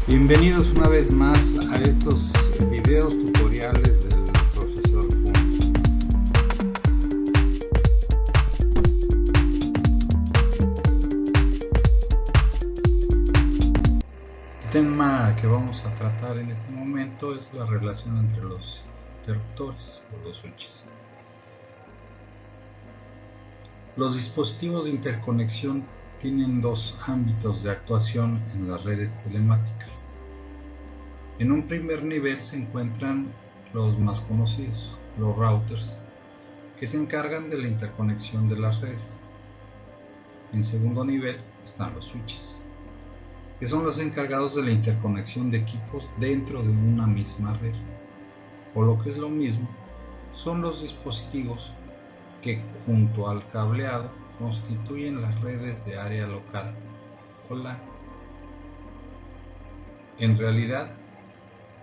Bienvenidos una vez más a estos videos tutoriales del profesor Kun. El tema que vamos a tratar en este momento es la relación entre los interruptores o los switches. Los dispositivos de interconexión tienen dos ámbitos de actuación en las redes telemáticas. En un primer nivel se encuentran los más conocidos, los routers, que se encargan de la interconexión de las redes. En segundo nivel están los switches, que son los encargados de la interconexión de equipos dentro de una misma red, o lo que es lo mismo, son los dispositivos que junto al cableado constituyen las redes de área local o LAN. En realidad,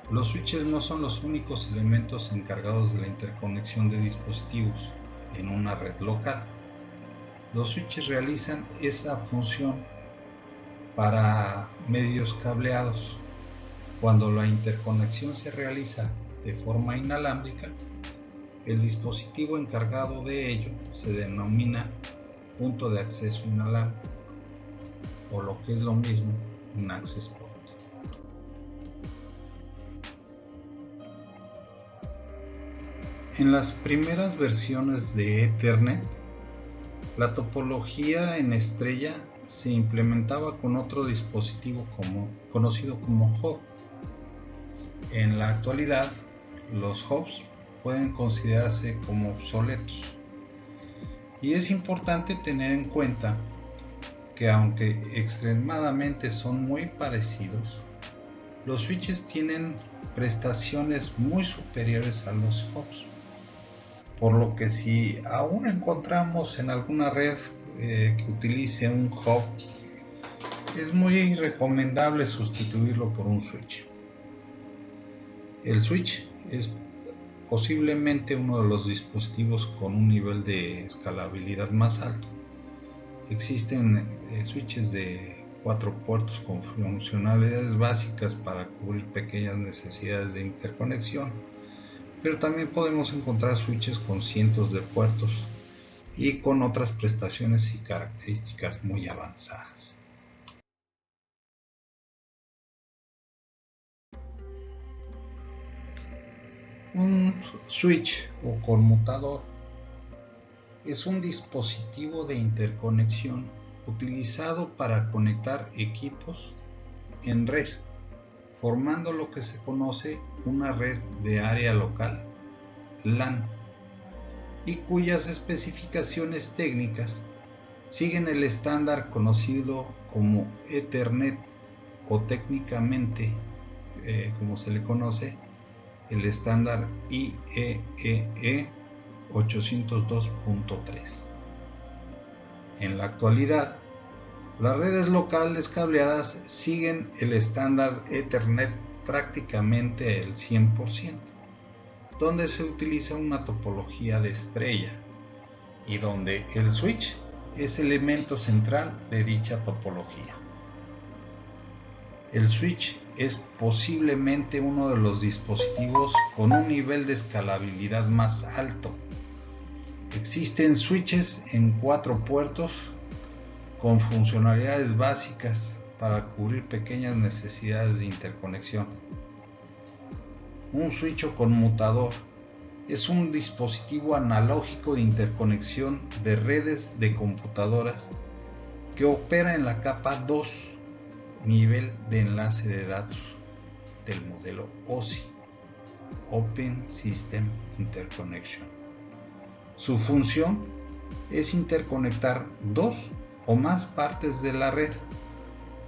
los switches no son los únicos elementos encargados de la interconexión de dispositivos en una red local. Los switches realizan esa función para medios cableados. Cuando la interconexión se realiza de forma inalámbrica, el dispositivo encargado de ello se denomina punto de acceso inalámbrico, o lo que es lo mismo, un access point. En las primeras versiones de Ethernet, la topología en estrella se implementaba con otro dispositivo conocido como hub. En la actualidad, los hubs pueden considerarse como obsoletos. Y es importante tener en cuenta que aunque extremadamente son muy parecidos, los switches tienen prestaciones muy superiores a los hubs. Por lo que si aún encontramos en alguna red que utilice un hub, es muy recomendable sustituirlo por un switch. El switch es posiblemente uno de los dispositivos con un nivel de escalabilidad más alto. Existen switches de 4 puertos con funcionalidades básicas para cubrir pequeñas necesidades de interconexión, pero también podemos encontrar switches con cientos de puertos y con otras prestaciones y características muy avanzadas. Un switch o conmutador es un dispositivo de interconexión utilizado para conectar equipos en red, formando lo que se conoce una red de área local, LAN, y cuyas especificaciones técnicas siguen el estándar conocido como Ethernet, o técnicamente, como se le conoce, el estándar IEEE 802.3. En la actualidad, las redes locales cableadas siguen el estándar Ethernet prácticamente el 100%, donde se utiliza una topología de estrella y donde el switch es elemento central de dicha topología. El switch es posiblemente uno de los dispositivos con un nivel de escalabilidad más alto. Existen switches en 4 puertos con funcionalidades básicas para cubrir pequeñas necesidades de interconexión. Un switch o conmutador es un dispositivo analógico de interconexión de redes de computadoras que opera en la capa 2, nivel de enlace de datos del modelo OSI, Open System Interconnection. Su función es interconectar dos o más partes de la red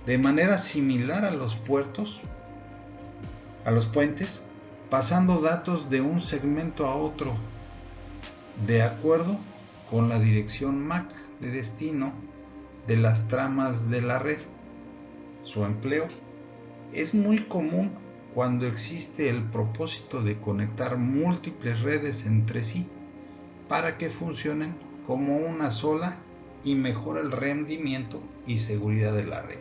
de manera similar a los puentes, pasando datos de un segmento a otro de acuerdo con la dirección MAC de destino de las tramas de la red. Su empleo es muy común cuando existe el propósito de conectar múltiples redes entre sí para que funcionen como una sola y mejora el rendimiento y seguridad de la red.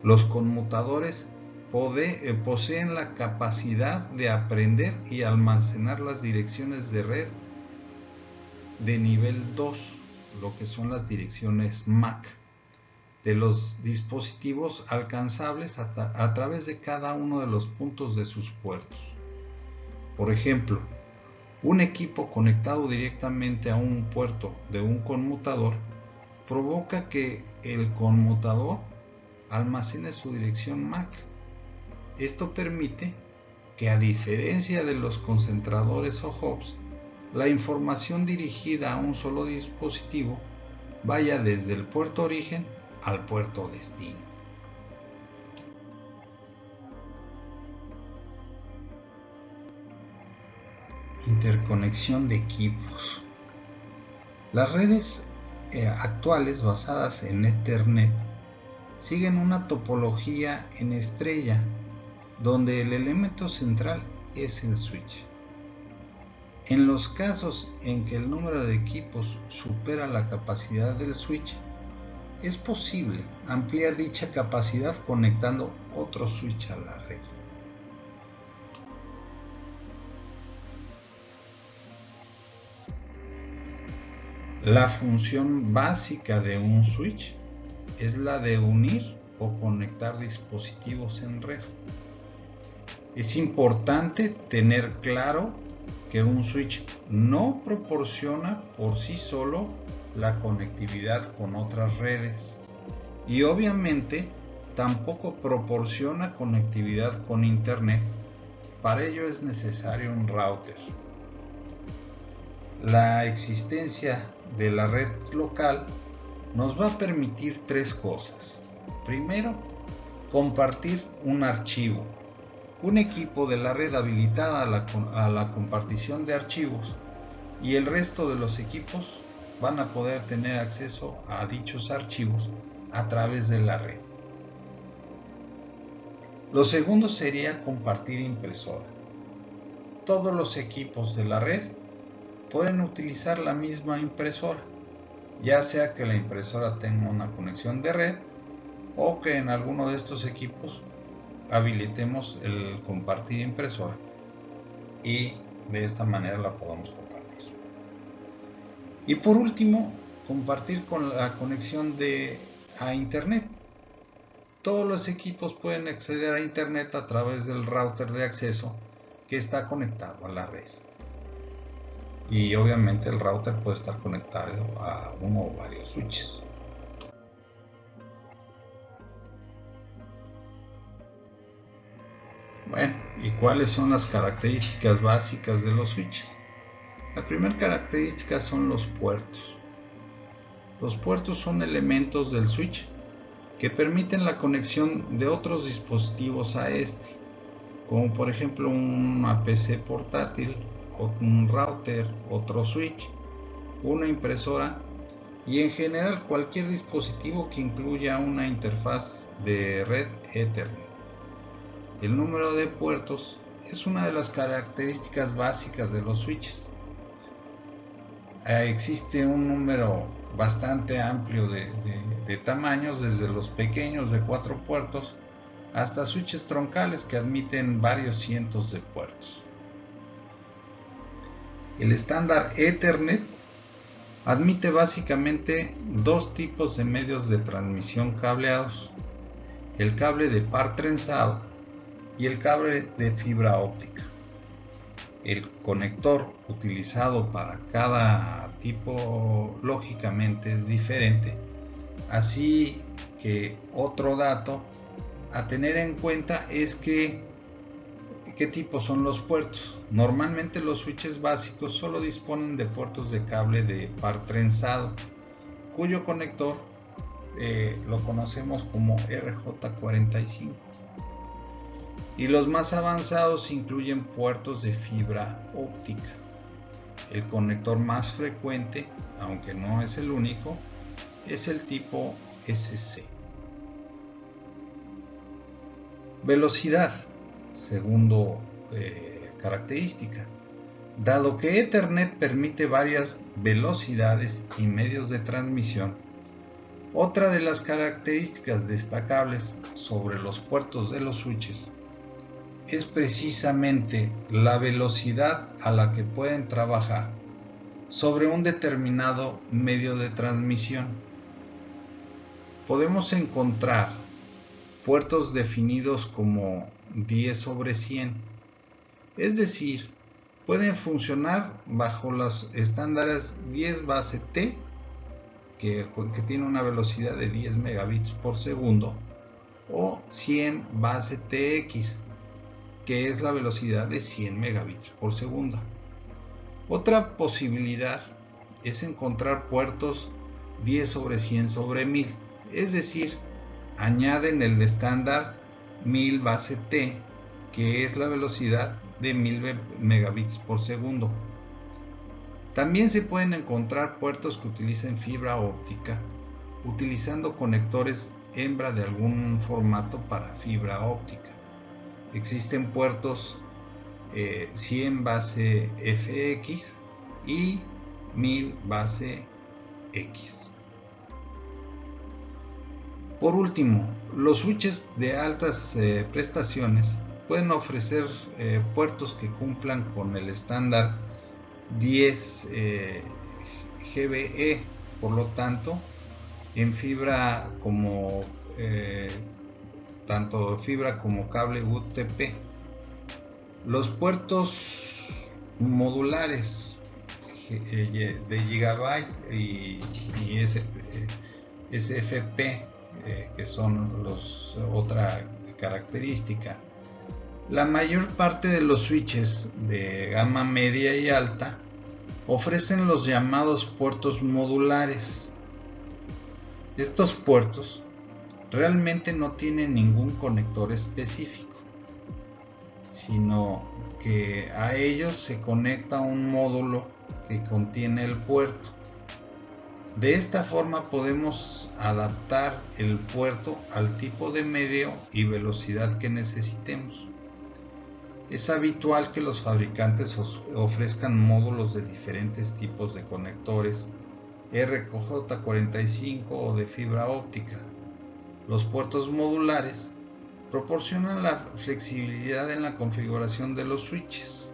Los conmutadores poseen la capacidad de aprender y almacenar las direcciones de red de nivel 2, lo que son las direcciones MAC, de los dispositivos alcanzables a través de cada uno de los puntos de sus puertos. Por ejemplo, un equipo conectado directamente a un puerto de un conmutador provoca que el conmutador almacene su dirección MAC. Esto permite que, a diferencia de los concentradores o hubs, la información dirigida a un solo dispositivo vaya desde el puerto origen al puerto destino. Interconexión de equipos. Las redes actuales basadas en Ethernet siguen una topología en estrella, donde el elemento central es el switch. En los casos en que el número de equipos supera la capacidad del switch, es posible ampliar dicha capacidad conectando otro switch a la red. La función básica de un switch es la de unir o conectar dispositivos en red. Es importante tener claro que un switch no proporciona por sí solo la conectividad con otras redes y obviamente tampoco proporciona conectividad con Internet. Para ello es necesario un router. La existencia de la red local nos va a permitir tres cosas. Primero, compartir un archivo. Un equipo de la red habilitada a la compartición de archivos y el resto de los equipos van a poder tener acceso a dichos archivos a través de la red. Lo segundo sería compartir impresora. Todos los equipos de la red pueden utilizar la misma impresora, ya sea que la impresora tenga una conexión de red o que en alguno de estos equipos habilitemos el compartir impresora y de esta manera la podamos compartir. Y por último, compartir con la conexión a Internet. Todos los equipos pueden acceder a Internet a través del router de acceso que está conectado a la red. Y obviamente el router puede estar conectado a uno o varios switches. Bueno, ¿y cuáles son las características básicas de los switches? La primera característica son los puertos. Los puertos son elementos del switch que permiten la conexión de otros dispositivos a este, como por ejemplo una PC portátil, un router, otro switch, una impresora y en general cualquier dispositivo que incluya una interfaz de red Ethernet. El número de puertos es una de las características básicas de los switches. Existe un número bastante amplio de tamaños, desde los pequeños de 4 puertos hasta switches troncales que admiten varios cientos de puertos. El estándar Ethernet admite básicamente dos tipos de medios de transmisión cableados: el cable de par trenzado y el cable de fibra óptica. El conector utilizado para cada tipo lógicamente es diferente, así que otro dato a tener en cuenta es qué tipo son los puertos. Normalmente los switches básicos solo disponen de puertos de cable de par trenzado, cuyo conector lo conocemos como RJ45. Y los más avanzados incluyen puertos de fibra óptica. El conector más frecuente, aunque no es el único, es el tipo SC. Velocidad, segundo característica. Dado que Ethernet permite varias velocidades y medios de transmisión, Otra de las características destacables sobre los puertos de los switches es precisamente la velocidad a la que pueden trabajar sobre un determinado medio de transmisión. Podemos encontrar puertos definidos como 10/100, es decir, pueden funcionar bajo los estándares 10 base T, que tiene una velocidad de 10 megabits por segundo, o 100 base TX, que es la velocidad de 100 megabits por segundo. Otra posibilidad es encontrar puertos 10/100/1000, es decir, añaden el estándar 1000 base T, que es la velocidad de 1000 megabits por segundo. También se pueden encontrar puertos que utilizan fibra óptica, utilizando conectores hembra de algún formato para fibra óptica. Existen puertos 100 base FX y 1000 base X. Por último, los switches de altas prestaciones pueden ofrecer puertos que cumplan con el estándar 10 GBE, por lo tanto, en fibra como tanto fibra como cable UTP. Los puertos modulares de Gigabyte y SFP, que son otra característica. La mayor parte de los switches de gama media y alta ofrecen los llamados puertos modulares. Estos puertos realmente no tienen ningún conector específico, sino que a ellos se conecta un módulo que contiene el puerto. De esta forma podemos adaptar el puerto al tipo de medio y velocidad que necesitemos. Es habitual que los fabricantes ofrezcan módulos de diferentes tipos de conectores RJ45 o de fibra óptica. Los puertos modulares proporcionan la flexibilidad en la configuración de los switches.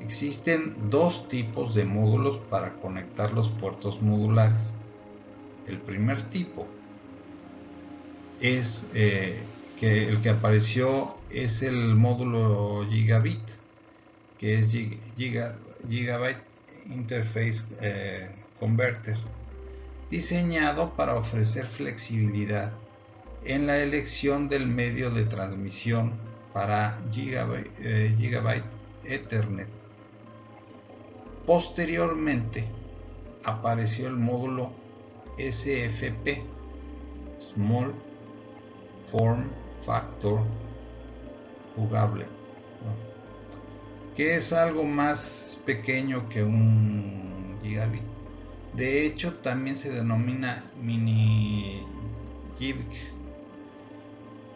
Existen dos tipos de módulos para conectar los puertos modulares. El primer tipo es el que apareció es el módulo Gigabit, que es Gigabyte Interface Converter, diseñado para ofrecer flexibilidad en la elección del medio de transmisión para Gigabit Ethernet. Posteriormente apareció el módulo SFP, Small Form Factor Jugable, que es algo más pequeño que un gigabit. De hecho, también se denomina mini gig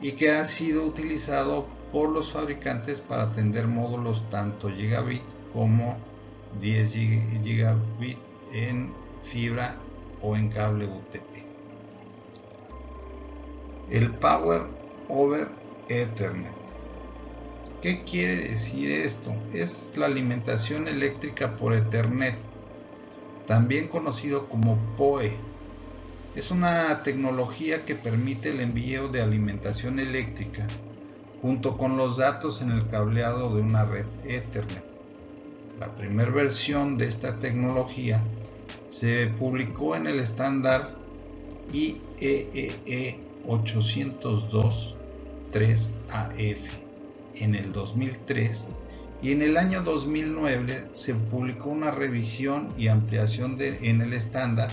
y que ha sido utilizado por los fabricantes para atender módulos tanto gigabit como 10 gigabit en fibra o en cable UTP. El Power over Ethernet. ¿Qué quiere decir esto? Es la alimentación eléctrica por Ethernet, también conocido como PoE. Es una tecnología que permite el envío de alimentación eléctrica junto con los datos en el cableado de una red Ethernet. La primera versión de esta tecnología se publicó en el estándar IEEE 802.3AF en el 2003 y en el año 2009 se publicó una revisión y ampliación en el estándar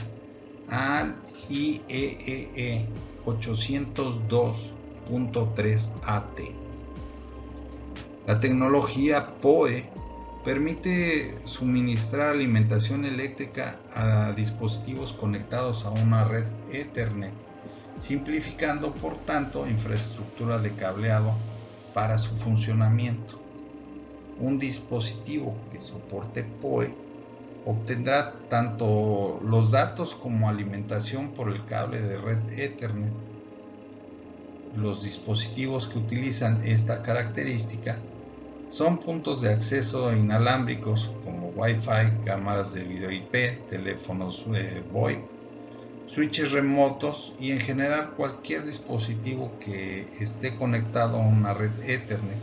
al IEEE 802.3AT. La tecnología PoE permite suministrar alimentación eléctrica a dispositivos conectados a una red Ethernet, simplificando por tanto infraestructura de cableado para su funcionamiento. Un dispositivo que soporte PoE obtendrá tanto los datos como alimentación por el cable de red Ethernet. Los dispositivos que utilizan esta característica son puntos de acceso inalámbricos como Wi-Fi, cámaras de video IP, teléfonos VoIP, switches remotos y en general cualquier dispositivo que esté conectado a una red Ethernet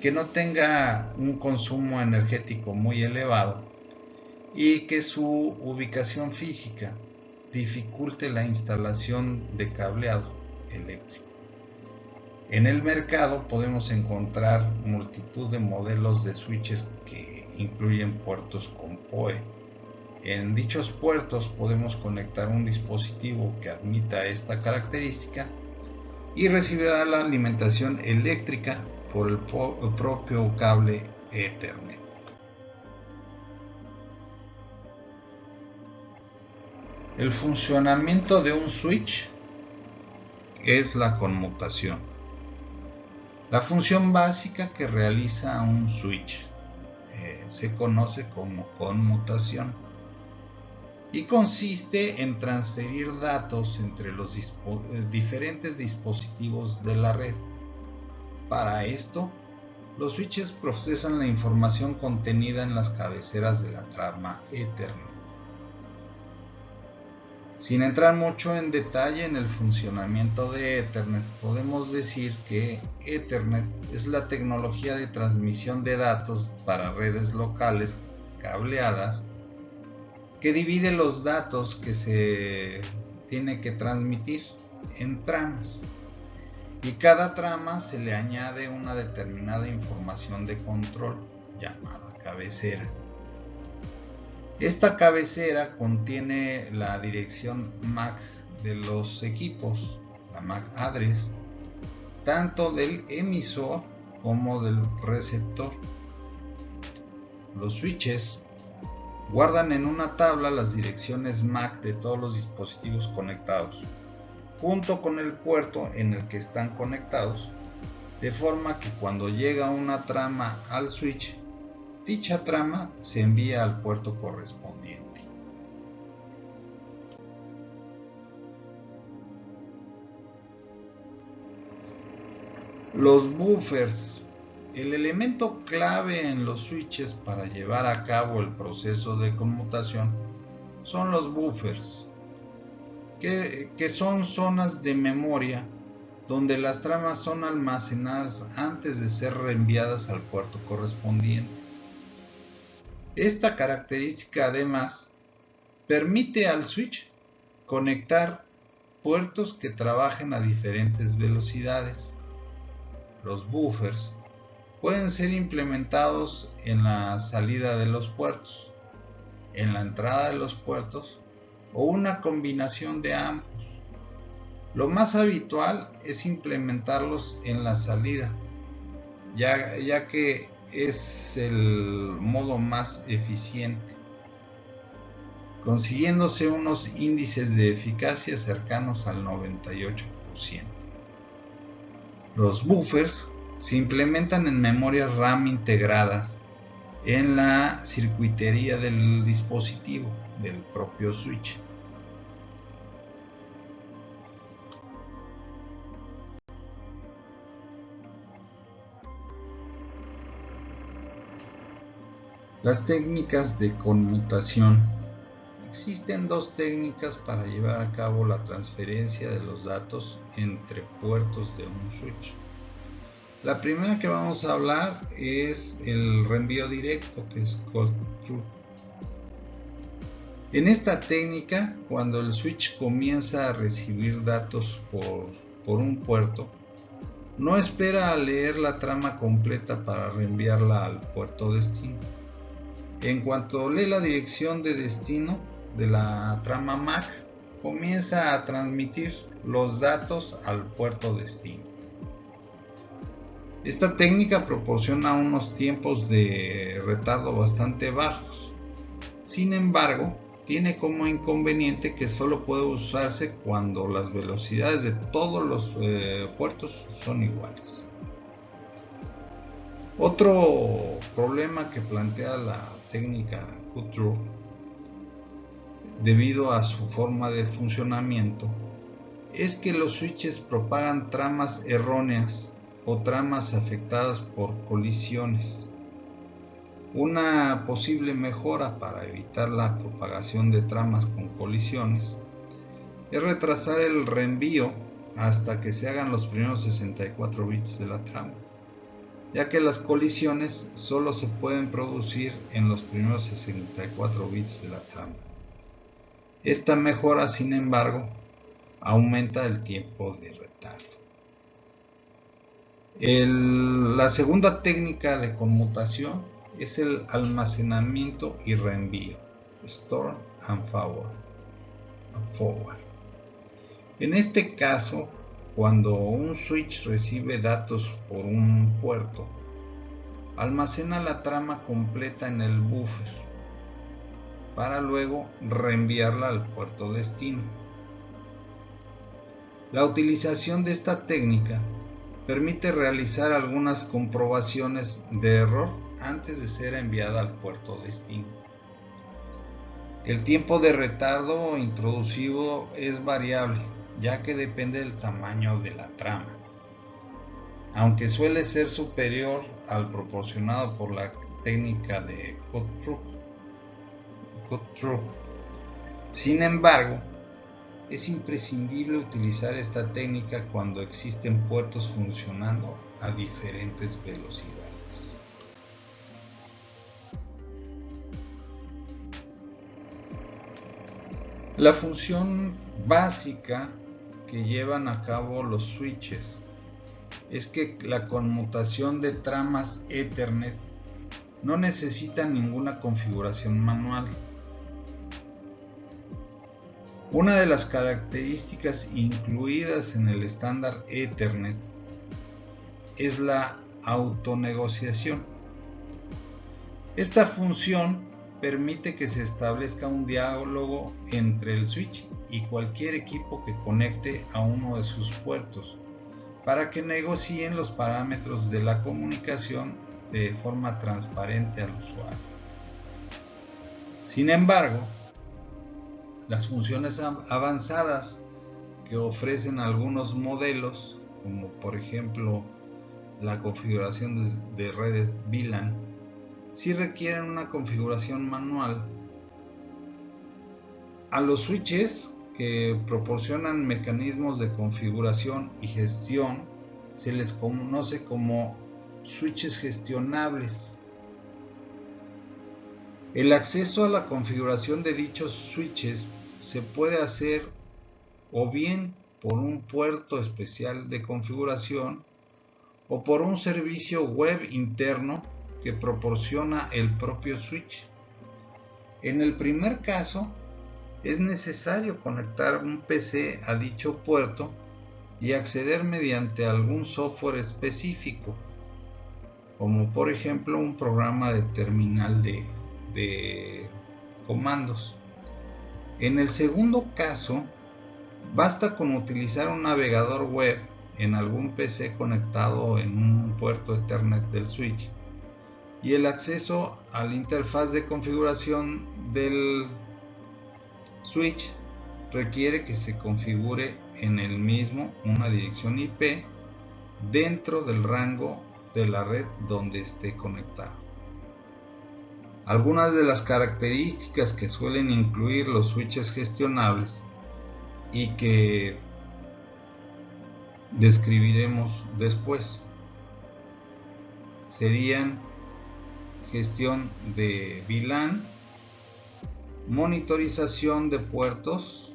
que no tenga un consumo energético muy elevado y que su ubicación física dificulte la instalación de cableado eléctrico. En el mercado podemos encontrar multitud de modelos de switches que incluyen puertos con PoE. En dichos puertos podemos conectar un dispositivo que admita esta característica y recibirá la alimentación eléctrica por el propio cable Ethernet. El funcionamiento de un switch es la conmutación. La función básica que realiza un switch se conoce como conmutación y consiste en transferir datos entre los diferentes dispositivos de la red. Para esto, los switches procesan la información contenida en las cabeceras de la trama Ethernet. Sin entrar mucho en detalle en el funcionamiento de Ethernet, podemos decir que Ethernet es la tecnología de transmisión de datos para redes locales cableadas que divide los datos que se tiene que transmitir en tramas, y cada trama se le añade una determinada información de control llamada cabecera. Esta cabecera contiene la dirección MAC de los equipos, la MAC address, tanto del emisor como del receptor. Los switches guardan en una tabla las direcciones MAC de todos los dispositivos conectados, junto con el puerto en el que están conectados, de forma que cuando llega una trama al switch, dicha trama se envía al puerto correspondiente. Los buffers. El elemento clave en los switches para llevar a cabo el proceso de conmutación son los buffers, que son zonas de memoria donde las tramas son almacenadas antes de ser reenviadas al puerto correspondiente. Esta característica además permite al switch conectar puertos que trabajen a diferentes velocidades. Los buffers pueden ser implementados en la salida de los puertos, en la entrada de los puertos o una combinación de ambos. Lo más habitual es implementarlos en la salida, ya que es el modo más eficiente, consiguiéndose unos índices de eficacia cercanos al 98%. Los buffers se implementan en memorias RAM integradas en la circuitería del dispositivo, del propio switch. Las técnicas de conmutación. Existen dos técnicas para llevar a cabo la transferencia de los datos entre puertos de un switch. La primera que vamos a hablar es el reenvío directo, que es Cold Through. En esta técnica, cuando el switch comienza a recibir datos por un puerto, no espera a leer la trama completa para reenviarla al puerto destino. En cuanto lee la dirección de destino de la trama MAC, comienza a transmitir los datos al puerto destino. Esta técnica proporciona unos tiempos de retardo bastante bajos. Sin embargo, tiene como inconveniente que solo puede usarse cuando las velocidades de todos los puertos son iguales. Otro problema que plantea la técnica Q-True, debido a su forma de funcionamiento, es que los switches propagan tramas erróneas o tramas afectadas por colisiones. Una posible mejora para evitar la propagación de tramas con colisiones es retrasar el reenvío hasta que se hagan los primeros 64 bits de la trama, ya que las colisiones solo se pueden producir en los primeros 64 bits de la trama. Esta mejora, sin embargo, aumenta el tiempo de retardo. La segunda técnica de conmutación es el almacenamiento y reenvío, Store and Forward. En este caso, cuando un switch recibe datos por un puerto, almacena la trama completa en el buffer para luego reenviarla al puerto destino. La utilización de esta técnica permite realizar algunas comprobaciones de error antes de ser enviada al puerto destino. El tiempo de retardo introducido es variable, ya que depende del tamaño de la trama, aunque suele ser superior al proporcionado por la técnica de Cut-Through. Sin embargo, es imprescindible utilizar esta técnica cuando existen puertos funcionando a diferentes velocidades. La función básica que llevan a cabo los switches es que la conmutación de tramas Ethernet no necesita ninguna configuración manual. Una de las características incluidas en el estándar Ethernet es la autonegociación. Esta función permite que se establezca un diálogo entre el switch y cualquier equipo que conecte a uno de sus puertos para que negocien los parámetros de la comunicación de forma transparente al usuario. Sin embargo, las funciones avanzadas que ofrecen algunos modelos, como por ejemplo la configuración de redes VLAN, sí requieren una configuración manual. A los switches que proporcionan mecanismos de configuración y gestión se les conoce como switches gestionables. El acceso a la configuración de dichos switches se puede hacer o bien por un puerto especial de configuración o por un servicio web interno que proporciona el propio switch. En el primer caso, es necesario conectar un PC a dicho puerto y acceder mediante algún software específico, como por ejemplo un programa de terminal de comandos. En el segundo caso, basta con utilizar un navegador web en algún PC conectado en un puerto Ethernet del switch, y el acceso a la interfaz de configuración del switch requiere que se configure en el mismo una dirección IP dentro del rango de la red donde esté conectado. Algunas de las características que suelen incluir los switches gestionables y que describiremos después serían gestión de VLAN, monitorización de puertos,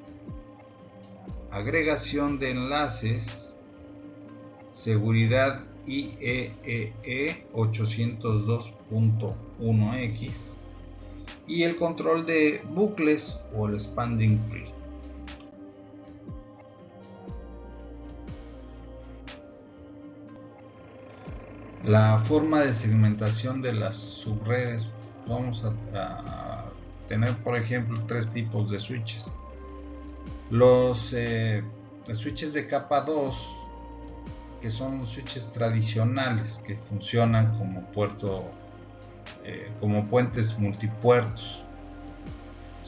agregación de enlaces, seguridad IEEE 802.1x y el control de bucles o el spanning tree. La forma de segmentación de las subredes, vamos a tener por ejemplo tres tipos de switches. Los switches de capa 2, que son switches tradicionales que funcionan como puentes multipuertos.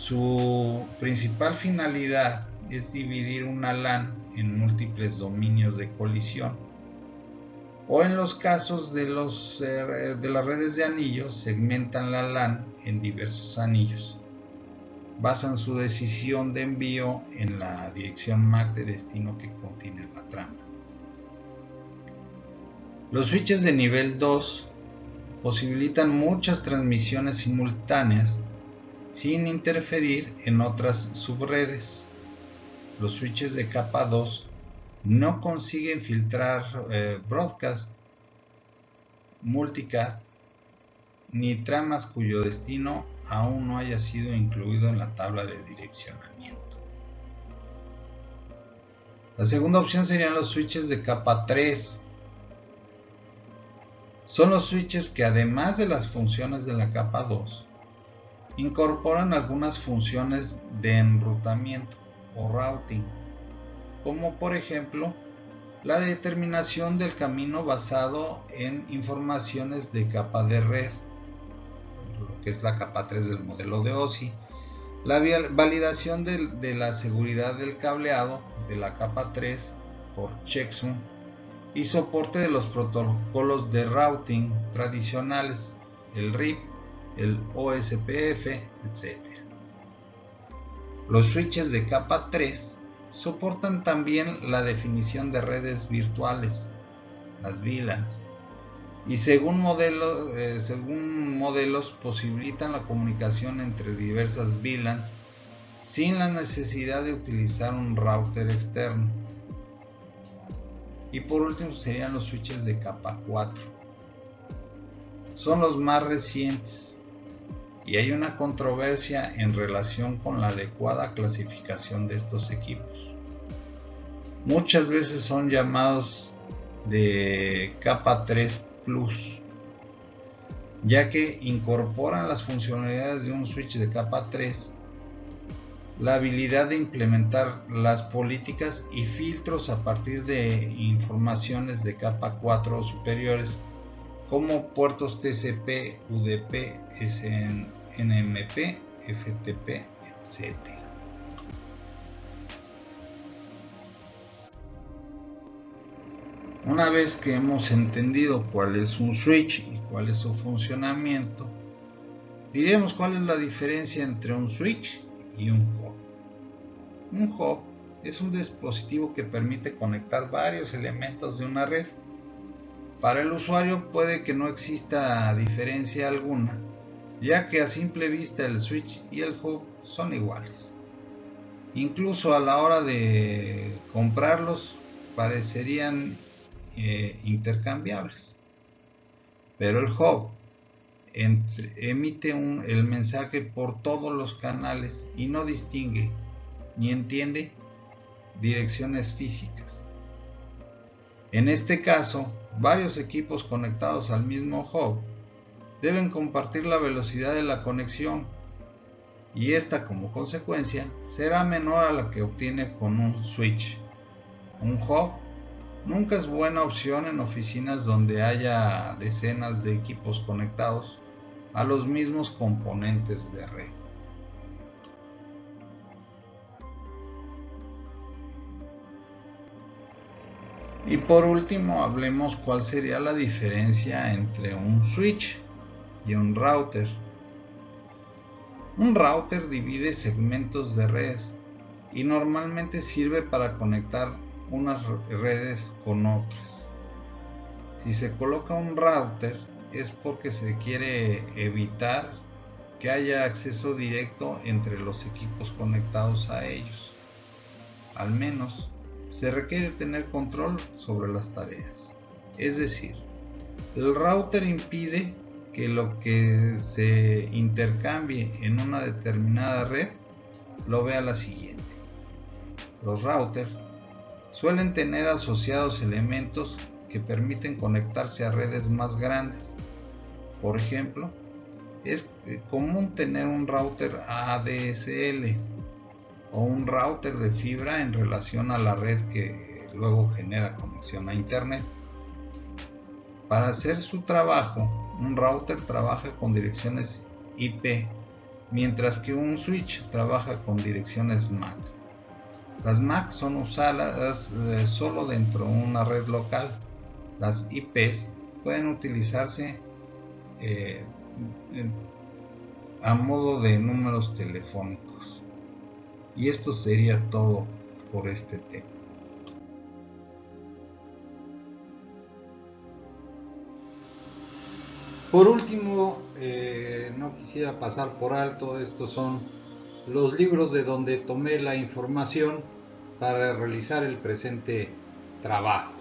Su principal finalidad es dividir una LAN en múltiples dominios de colisión, o en los casos de las redes de anillos, segmentan la LAN en diversos anillos. Basan su decisión de envío en la dirección MAC de destino que contiene la trama. Los switches de nivel 2 posibilitan muchas transmisiones simultáneas sin interferir en otras subredes. Los switches de capa 2 no consiguen filtrar broadcast, multicast ni tramas cuyo destino aún no haya sido incluido en la tabla de direccionamiento. La segunda opción serían los switches de capa 3. Son los switches que, además de las funciones de la capa 2, incorporan algunas funciones de enrutamiento o routing, como por ejemplo la determinación del camino basado en informaciones de capa de red, lo que es la capa 3 del modelo de OSI, la validación de la seguridad del cableado de la capa 3 por checksum y soporte de los protocolos de routing tradicionales, el RIP, el OSPF, etc. Los switches de capa 3 soportan también la definición de redes virtuales, las VLANs, y según modelos posibilitan la comunicación entre diversas VLANs sin la necesidad de utilizar un router externo. Y por último serían los switches de capa 4. Son los más recientes y hay una controversia en relación con la adecuada clasificación de estos equipos. Muchas veces son llamados de capa 3 Plus, ya que incorporan las funcionalidades de un switch de capa 3, la habilidad de implementar las políticas y filtros a partir de informaciones de capa 4 o superiores, como puertos TCP, UDP, SNMP, FTP, etc. Una vez que hemos entendido cuál es un switch y cuál es su funcionamiento, diremos cuál es la diferencia entre un switch y un hub. Un hub es un dispositivo que permite conectar varios elementos de una red. Para el usuario puede que no exista diferencia alguna, ya que a simple vista el switch y el hub son iguales. Incluso a la hora de comprarlos parecerían intercambiables. Pero el hub emite el mensaje por todos los canales y no distingue ni entiende direcciones físicas. En este caso, varios equipos conectados al mismo hub deben compartir la velocidad de la conexión y esta, como consecuencia, será menor a la que obtiene con un switch. Un hub nunca es buena opción en oficinas donde haya decenas de equipos conectados a los mismos componentes de red. Y por último, hablemos cuál sería la diferencia entre un switch y un router. Un router divide segmentos de red y normalmente sirve para conectar unas redes con otras. Si se coloca un router es porque se quiere evitar que haya acceso directo entre los equipos conectados a ellos. Al menos se requiere tener control sobre las tareas. Es decir, el router impide que lo que se intercambie en una determinada red lo vea la siguiente. Los routers suelen tener asociados elementos que permiten conectarse a redes más grandes. Por ejemplo, es común tener un router ADSL o un router de fibra en relación a la red que luego genera conexión a internet. Para hacer su trabajo, un router trabaja con direcciones IP mientras que un switch trabaja con direcciones MAC. Las MAC son usadas solo dentro de una red local. Las IPs pueden utilizarse a modo de números telefónicos. Y esto sería todo por este tema. Por último, no quisiera pasar por alto, estos son los libros de donde tomé la información para realizar el presente trabajo.